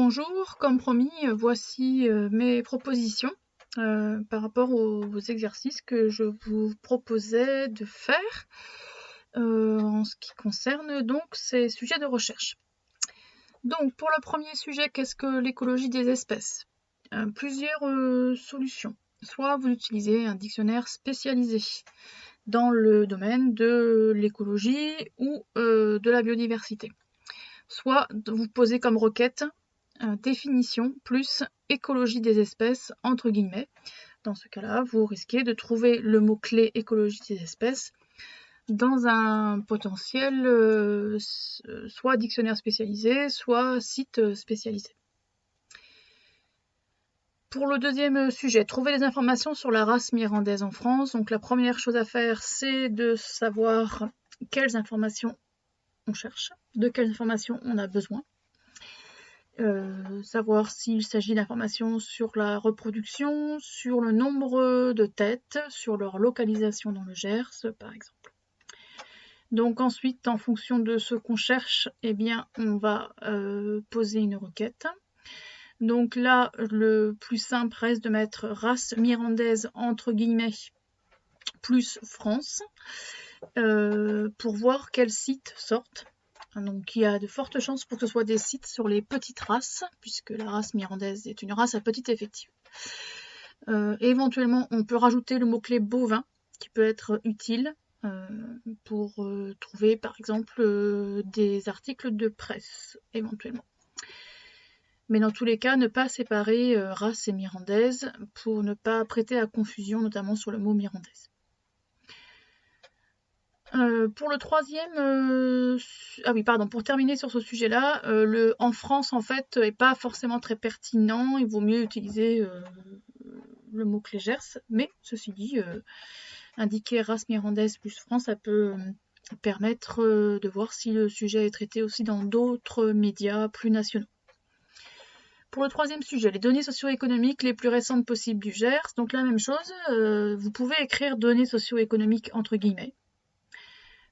Bonjour, comme promis, voici mes propositions par rapport aux exercices que je vous proposais de faire en ce qui concerne donc ces sujets de recherche. Donc pour le premier sujet, qu'est-ce que l'écologie des espèces? Plusieurs solutions. Soit vous utilisez un dictionnaire spécialisé dans le domaine de l'écologie ou de la biodiversité. Soit vous posez comme requête définition plus écologie des espèces entre guillemets. Dans ce cas-là, vous risquez de trouver le mot-clé écologie des espèces dans un potentiel soit dictionnaire spécialisé, soit site spécialisé. Pour le deuxième sujet, trouver des informations sur la race mirandaise en France. Donc la première chose à faire, c'est de savoir quelles informations on cherche, de quelles informations on a besoin. Savoir s'il s'agit d'informations sur la reproduction, sur le nombre de têtes, sur leur localisation dans le Gers, par exemple. Donc ensuite, en fonction de ce qu'on cherche, eh bien, on va poser une requête. Donc là, le plus simple reste de mettre race mirandaise entre guillemets plus France pour voir quels sites sortent. Donc il y a de fortes chances pour que ce soit des sites sur les petites races, puisque la race mirandaise est une race à petit effectif. Éventuellement, on peut rajouter le mot-clé bovin, qui peut être utile pour trouver par exemple des articles de presse, éventuellement. Mais dans tous les cas, ne pas séparer race et mirandaise pour ne pas prêter à confusion, notamment sur le mot mirandaise. Pour le troisième, pour terminer sur ce sujet-là, en France en fait est pas forcément très pertinent, il vaut mieux utiliser le mot-clé Gers, mais ceci dit, indiquer race mirandaise plus France, ça peut permettre de voir si le sujet est traité aussi dans d'autres médias plus nationaux. Pour le troisième sujet, les données socio-économiques les plus récentes possibles du Gers, donc la même chose, vous pouvez écrire données socio-économiques entre guillemets,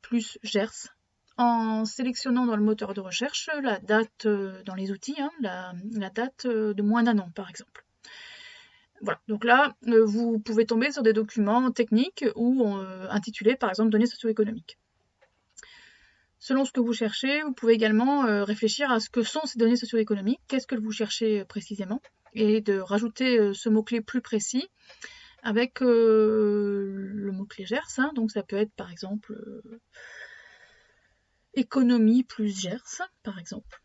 plus Gers, en sélectionnant dans le moteur de recherche la date dans les outils, la date de moins d'un an par exemple. Voilà, donc là, vous pouvez tomber sur des documents techniques ou intitulés par exemple données socio-économiques. Selon ce que vous cherchez, vous pouvez également réfléchir à ce que sont ces données socio-économiques, qu'est-ce que vous cherchez précisément, et de rajouter ce mot-clé plus précis avec le mot-clé Gers, donc ça peut être par exemple économie plus Gers, par exemple.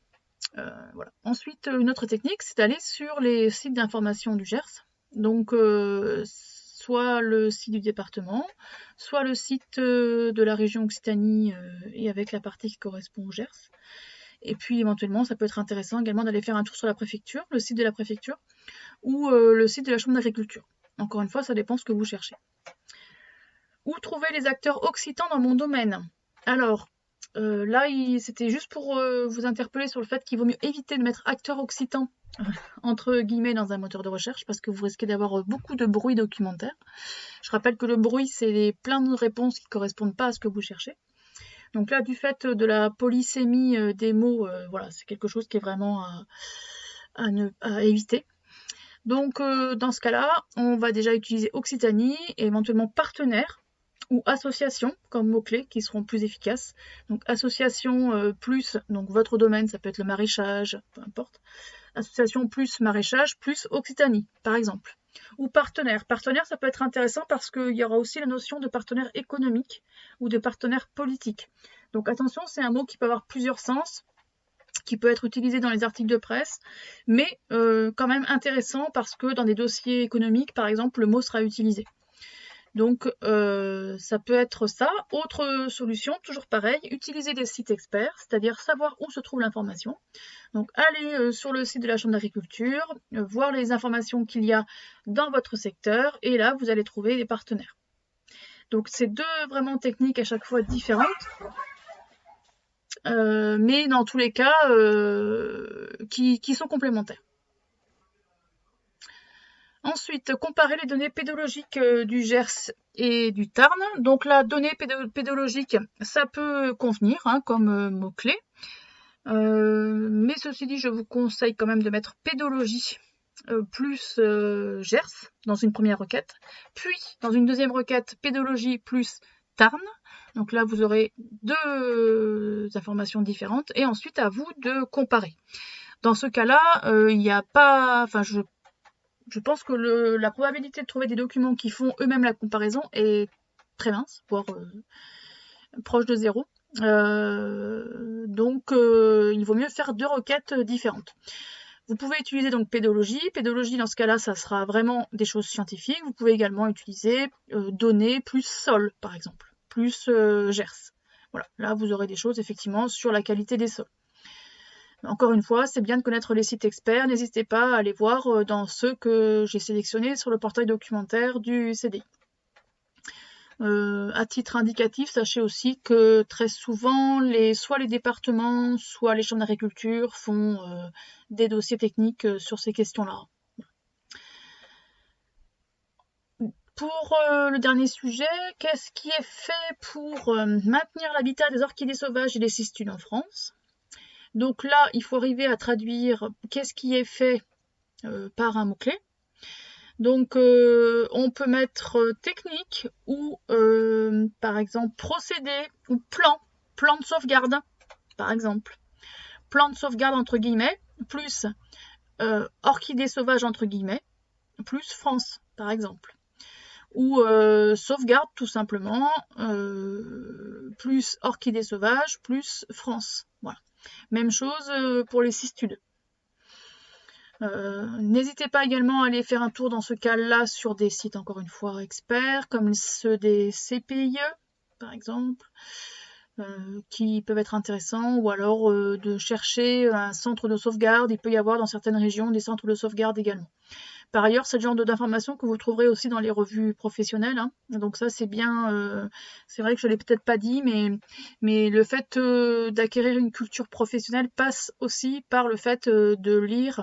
Voilà. Ensuite, une autre technique, c'est d'aller sur les sites d'information du Gers, donc soit le site du département, soit le site de la région Occitanie et avec la partie qui correspond au Gers. Et puis éventuellement, ça peut être intéressant également d'aller faire un tour sur la préfecture, le site de la préfecture, ou le site de la chambre d'agriculture. Encore une fois, ça dépend ce que vous cherchez. Où trouver les acteurs occitans dans mon domaine? Alors, là, c'était juste pour vous interpeller sur le fait qu'il vaut mieux éviter de mettre acteurs occitans entre guillemets dans un moteur de recherche parce que vous risquez d'avoir beaucoup de bruit documentaire. Je rappelle que le bruit, c'est plein de réponses qui ne correspondent pas à ce que vous cherchez. Donc là, du fait de la polysémie des mots, voilà, c'est quelque chose qui est vraiment à éviter. Donc dans ce cas-là, on va déjà utiliser Occitanie et éventuellement partenaire ou association comme mots-clés qui seront plus efficaces. Donc association plus, donc votre domaine, ça peut être le maraîchage, peu importe. Association plus maraîchage plus Occitanie, par exemple. Ou partenaire. Partenaire, ça peut être intéressant parce qu'il y aura aussi la notion de partenaire économique ou de partenaire politique. Donc attention, c'est un mot qui peut avoir plusieurs sens, qui peut être utilisé dans les articles de presse, mais quand même intéressant parce que dans des dossiers économiques, par exemple, le mot sera utilisé. Donc ça peut être ça. Autre solution, toujours pareil, utiliser des sites experts, c'est-à-dire savoir où se trouve l'information. Donc allez sur le site de la Chambre d'agriculture, voir les informations qu'il y a dans votre secteur, et là vous allez trouver des partenaires. Donc c'est deux vraiment techniques à chaque fois différentes, mais dans tous les cas qui sont complémentaires. Ensuite, comparer les données pédologiques du Gers et du Tarn. Donc la donnée pédologique, ça peut convenir comme mot-clé. Mais ceci dit, je vous conseille quand même de mettre pédologie plus GERS dans une première requête, puis dans une deuxième requête pédologie plus Tarn. Donc là, vous aurez deux informations différentes et ensuite à vous de comparer. Dans ce cas-là, il n'y a pas, enfin, je pense que la probabilité de trouver des documents qui font eux-mêmes la comparaison est très mince, voire proche de 0. Donc, il vaut mieux faire deux requêtes différentes. Vous pouvez utiliser donc pédologie. Pédologie, dans ce cas-là, ça sera vraiment des choses scientifiques. Vous pouvez également utiliser données plus sol, par exemple, plus GERS. Voilà, là, vous aurez des choses effectivement sur la qualité des sols. Encore une fois, c'est bien de connaître les sites experts. N'hésitez pas à aller voir dans ceux que j'ai sélectionnés sur le portail documentaire du CDI. À titre indicatif, sachez aussi que très souvent, soit les départements, soit les chambres d'agriculture font des dossiers techniques sur ces questions-là. Pour le dernier sujet, qu'est-ce qui est fait pour maintenir l'habitat des orchidées sauvages et des cistules en France? Donc là, il faut arriver à traduire qu'est-ce qui est fait par un mot-clé. Donc, on peut mettre technique ou, par exemple, procédé ou plan de sauvegarde, par exemple. Plan de sauvegarde, entre guillemets, plus orchidée sauvage, entre guillemets, plus France, par exemple. Ou sauvegarde, tout simplement, plus orchidée sauvage, plus France. Voilà. Même chose pour les cistules. N'hésitez pas également à aller faire un tour dans ce cas-là sur des sites, encore une fois, experts, comme ceux des CPIE, par exemple, qui peuvent être intéressants, ou alors de chercher un centre de sauvegarde. Il peut y avoir dans certaines régions des centres de sauvegarde également. Par ailleurs, c'est le genre d'informations que vous trouverez aussi dans les revues professionnelles. Hein. Donc ça, c'est bien. C'est vrai que je ne l'ai peut-être pas dit, mais le fait d'acquérir une culture professionnelle passe aussi par le fait de lire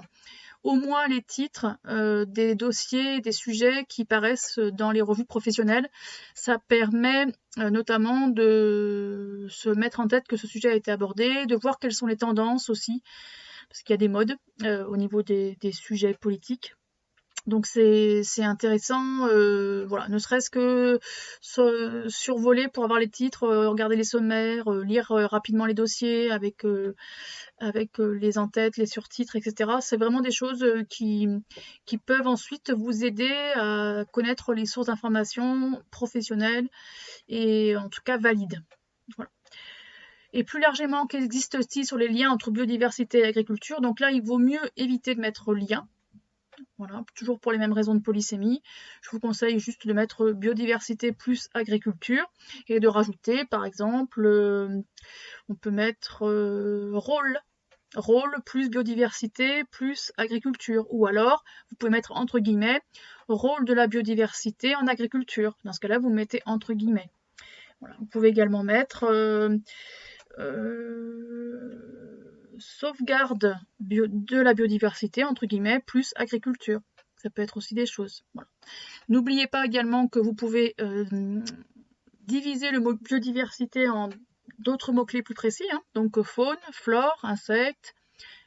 au moins les titres des dossiers, des sujets qui paraissent dans les revues professionnelles. Ça permet notamment de se mettre en tête que ce sujet a été abordé, de voir quelles sont les tendances aussi, parce qu'il y a des modes au niveau des sujets politiques. Donc c'est intéressant, voilà, ne serait-ce que survoler pour avoir les titres, regarder les sommaires, lire rapidement les dossiers avec les en-têtes, les surtitres, etc. C'est vraiment des choses qui peuvent ensuite vous aider à connaître les sources d'informations professionnelles et en tout cas valides. Voilà. Et plus largement, qu'existe-t-il sur les liens entre biodiversité et agriculture? Donc là, il vaut mieux éviter de mettre lien. Voilà, toujours pour les mêmes raisons de polysémie. Je vous conseille juste de mettre biodiversité plus agriculture et de rajouter, par exemple, on peut mettre rôle plus biodiversité plus agriculture. Ou alors, vous pouvez mettre entre guillemets rôle de la biodiversité en agriculture. Dans ce cas-là, vous mettez entre guillemets. Voilà. Vous pouvez également mettre sauvegarde de la biodiversité, entre guillemets, plus agriculture. Ça peut être aussi des choses. Voilà. N'oubliez pas également que vous pouvez diviser le mot biodiversité en d'autres mots-clés plus précis, hein. Donc faune, flore, insectes,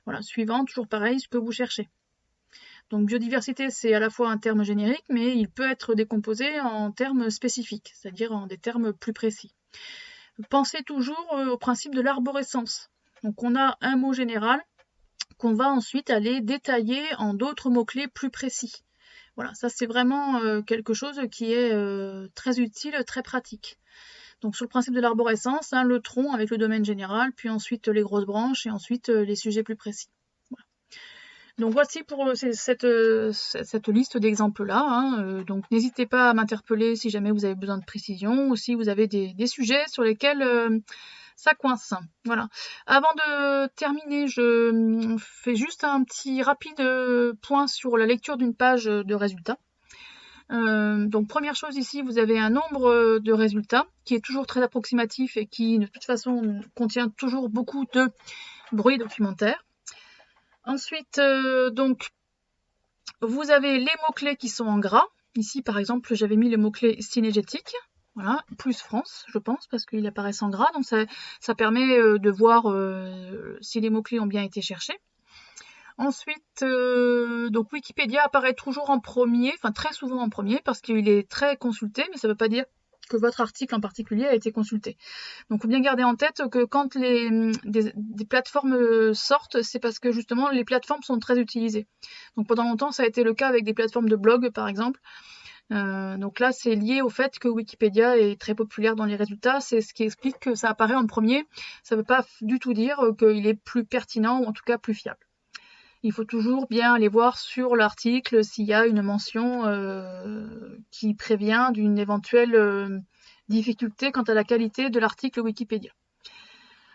voilà, suivant, toujours pareil, ce que vous cherchez. Donc biodiversité, c'est à la fois un terme générique, mais il peut être décomposé en termes spécifiques, c'est-à-dire en des termes plus précis. Pensez toujours au principe de l'arborescence. Donc on a un mot général qu'on va ensuite aller détailler en d'autres mots-clés plus précis. Voilà, ça c'est vraiment quelque chose qui est très utile, très pratique. Donc sur le principe de l'arborescence, hein, le tronc avec le domaine général, puis ensuite les grosses branches et ensuite les sujets plus précis. Voilà. Donc voici pour cette liste d'exemples-là. Hein. Donc n'hésitez pas à m'interpeller si jamais vous avez besoin de précision ou si vous avez des sujets sur lesquels ça coince. Voilà. Avant de terminer, je fais juste un petit rapide point sur la lecture d'une page de résultats. Donc première chose ici, vous avez un nombre de résultats qui est toujours très approximatif et qui de toute façon contient toujours beaucoup de bruit documentaire. Ensuite, donc vous avez les mots-clés qui sont en gras. Ici par exemple j'avais mis le mot-clé synégétique. Voilà, plus France, je pense, parce qu'il apparaît en gras, donc ça permet de voir si les mots-clés ont bien été cherchés. Ensuite, donc Wikipédia apparaît toujours en premier, enfin très souvent en premier, parce qu'il est très consulté, mais ça ne veut pas dire que votre article en particulier a été consulté. Donc il faut bien garder en tête que quand des plateformes sortent, c'est parce que justement les plateformes sont très utilisées. Donc pendant longtemps, ça a été le cas avec des plateformes de blog, par exemple. Donc là, c'est lié au fait que Wikipédia est très populaire dans les résultats. C'est ce qui explique que ça apparaît en premier. Ça ne veut pas du tout dire qu'il est plus pertinent ou en tout cas plus fiable. Il faut toujours bien aller voir sur l'article s'il y a une mention qui prévient d'une éventuelle difficulté quant à la qualité de l'article Wikipédia.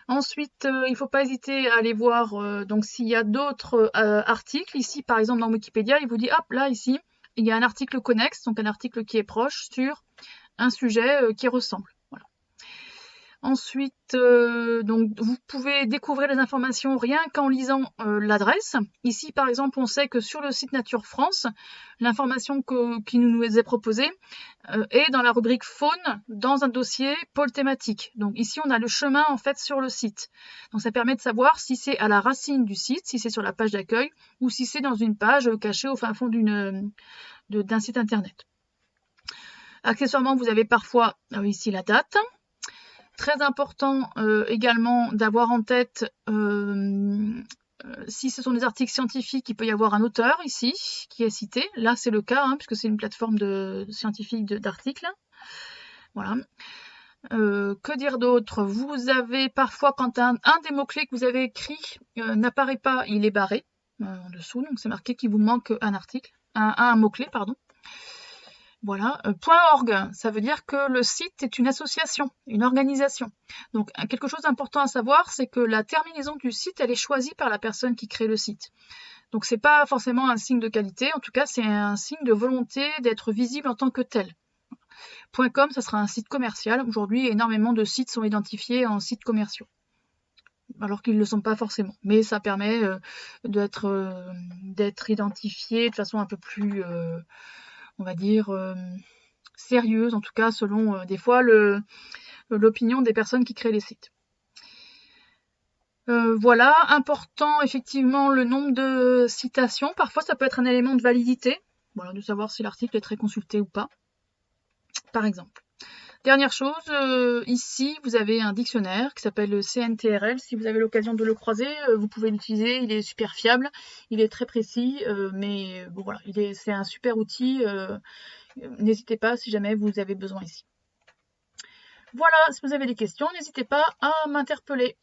Ensuite, il ne faut pas hésiter à aller voir donc s'il y a d'autres articles. Ici, par exemple, dans Wikipédia, il vous dit, hop, là, ici, il y a un article connexe, donc un article qui est proche sur un sujet qui ressemble. Voilà. Ensuite, donc vous pouvez découvrir les informations rien qu'en lisant l'adresse. Ici, par exemple, on sait que sur le site Nature France, l'information qui nous est proposée est dans la rubrique faune dans un dossier pôle thématique. Donc ici, on a le chemin en fait sur le site. Donc ça permet de savoir si c'est à la racine du site, si c'est sur la page d'accueil ou si c'est dans une page cachée au fin fond d'un site internet. Accessoirement, vous avez parfois ici la date. Très important également d'avoir en tête si ce sont des articles scientifiques, il peut y avoir un auteur ici qui est cité. Là, c'est le cas, puisque c'est une plateforme scientifique d'articles. Voilà. Que dire d'autre? Vous avez parfois, quand un des mots-clés que vous avez écrit n'apparaît pas, il est barré en dessous. Donc, c'est marqué qu'il vous manque un article, un mot-clé, pardon. Voilà, .org, ça veut dire que le site est une association, une organisation. Donc quelque chose d'important à savoir, c'est que la terminaison du site, elle est choisie par la personne qui crée le site. Donc c'est pas forcément un signe de qualité, en tout cas c'est un signe de volonté d'être visible en tant que tel. .com, ça sera un site commercial. Aujourd'hui, énormément de sites sont identifiés en sites commerciaux, alors qu'ils ne le sont pas forcément. Mais ça permet d'être identifié de façon un peu plus on va dire, sérieuse, en tout cas selon des fois l'opinion des personnes qui créent les sites. Voilà, important effectivement le nombre de citations. Parfois ça peut être un élément de validité, voilà, de savoir si l'article est très consulté ou pas, par exemple. Dernière chose, ici vous avez un dictionnaire qui s'appelle le CNTRL. Si vous avez l'occasion de le croiser, vous pouvez l'utiliser, il est super fiable, il est très précis, mais bon voilà, c'est un super outil. N'hésitez pas si jamais vous avez besoin ici. Voilà, si vous avez des questions, n'hésitez pas à m'interpeller.